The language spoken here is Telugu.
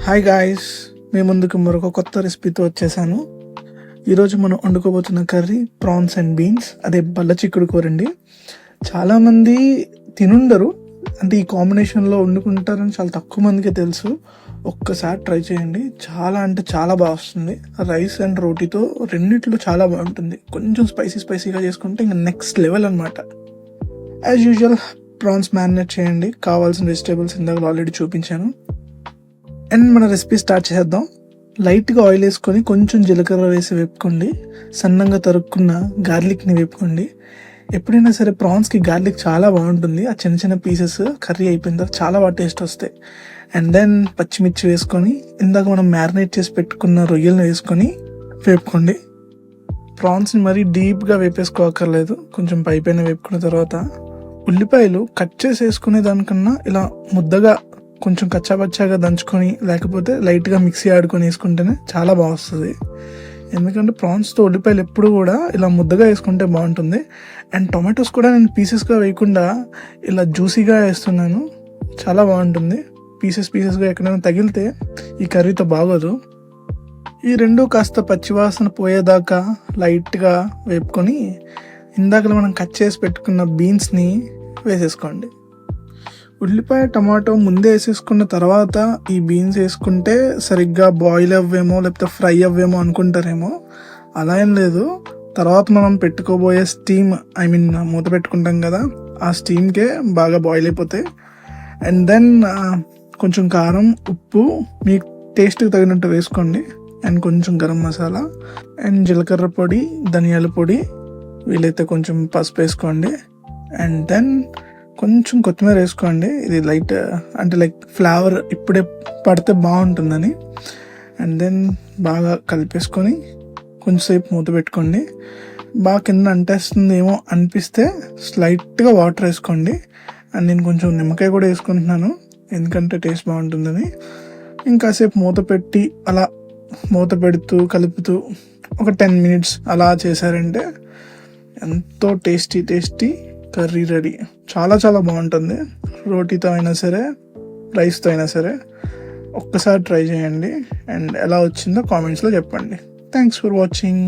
హాయ్ గాయ్స్, మీ ముందుకు మరొక కొత్త రెసిపీతో వచ్చేసాను. ఈరోజు మనం వండుకోబోతున్న కర్రీ ప్రాన్స్ అండ్ బీన్స్, అదే బల్ల చిక్కుడు కూర అండి. చాలామంది తినుండరు, అంటే ఈ కాంబినేషన్లో వండుకుంటారని చాలా తక్కువ మందికి తెలుసు. ఒక్కసారి ట్రై చేయండి, చాలా అంటే చాలా బాగా వస్తుంది. రైస్ అండ్ రోటీతో రెండిట్లో చాలా బాగుంటుంది. కొంచెం స్పైసీగా చేసుకుంటే ఇంకా నెక్స్ట్ లెవెల్ అనమాట. యాజ్ యూజువల్ ప్రాన్స్ మ్యారినేట్ చేయండి. కావాల్సిన వెజిటేబుల్స్ ఇందాక ఆల్రెడీ చూపించాను. అండ్ మన రెసిపీ స్టార్ట్ చేద్దాం. లైట్గా ఆయిల్ వేసుకొని కొంచెం జీలకర్ర వేసి వేపుకోండి. సన్నంగా తరుక్కున్న గార్లిక్ని వేపుకోండి. ఎప్పుడైనా సరే ప్రాన్స్కి గార్లిక్ చాలా బాగుంటుంది. ఆ చిన్న చిన్న పీసెస్ కర్రీ అయిపోయిన తర్వాత చాలా బాగా టేస్ట్ వస్తాయి. అండ్ దెన్ పచ్చిమిర్చి వేసుకొని ఇందాక మనం మ్యారినేట్ చేసి పెట్టుకున్న రొయ్యలను వేసుకొని వేపుకోండి. ప్రాన్స్ని మరీ డీప్గా వేపేసుకోక్కర్లేదు, కొంచెం పైపైన వేపుకున్న తర్వాత ఉల్లిపాయలు కట్ చేసి వేసుకునే దానికన్నా ఇలా ముద్దగా కొంచెం కచ్చాపచ్చాగా దంచుకొని లేకపోతే లైట్గా మిక్సీ ఆడుకొని వేసుకుంటేనే చాలా బాగా వస్తుంది. ఎందుకంటే ప్రాన్స్తో ఉల్లిపాయలు ఎప్పుడు కూడా ఇలా ముద్దగా వేసుకుంటే బాగుంటుంది. అండ్ టొమాటోస్ కూడా నేను పీసెస్గా వేయకుండా ఇలా జ్యూసీగా వేస్తున్నాను, చాలా బాగుంటుంది. పీసెస్గా ఎక్కడైనా తగిలితే ఈ కర్రీతో బాగోదు. ఈ రెండు కాస్త పచ్చివాసన పోయేదాకా లైట్గా వేపుకొని ఇందాక మనం కట్ చేసి పెట్టుకున్న బీన్స్ని వేసేసుకోండి. ఉల్లిపాయ టమాటో ముందే వేసేసుకున్న తర్వాత ఈ బీన్స్ వేసుకుంటే సరిగ్గా బాయిల్ అవ్వేమో లేకపోతే ఫ్రై అవ్వేమో అనుకుంటారేమో, అలా ఏం లేదు. తర్వాత మనం పెట్టుకోబోయే స్టీమ్, మూత పెట్టుకుంటాం కదా, ఆ స్టీమ్కే బాగా బాయిల్ అయిపోతాయి. అండ్ దెన్ కొంచెం కారం, ఉప్పు మీ టేస్ట్కి తగినట్టు వేసుకోండి. అండ్ కొంచెం గరం మసాలా అండ్ జీలకర్ర పొడి, ధనియాల పొడి, వీలైతే కొంచెం పసుపు వేసుకోండి. అండ్ దెన్ కొంచెం కొత్తిమీర వేసుకోండి. ఇది లైక్ ఫ్లేవర్ ఇప్పుడే పడితే బాగుంటుందని. అండ్ దెన్ బాగా కలిపేసుకొని కొంచెంసేపు మూత పెట్టుకోండి. బాగా కింద అంటేస్తుందేమో అనిపిస్తే స్లైట్గా వాటర్ వేసుకోండి. అండ్ నేను కొంచెం నిమ్మకాయ కూడా వేసుకుంటున్నాను, ఎందుకంటే టేస్ట్ బాగుంటుందని. ఇంకాసేపు మూత పెడుతూ కలుపుతూ ఒక 10 minutes అలా చేశారంటే ఎంతో టేస్టీ కర్రీ రెడీ. చాలా బాగుంటుంది. రోటీతో అయినా సరే, రైస్తో అయినా సరే ఒక్కసారి ట్రై చేయండి. అండ్ ఎలా వచ్చిందో కామెంట్స్లో చెప్పండి. Thanks for watching.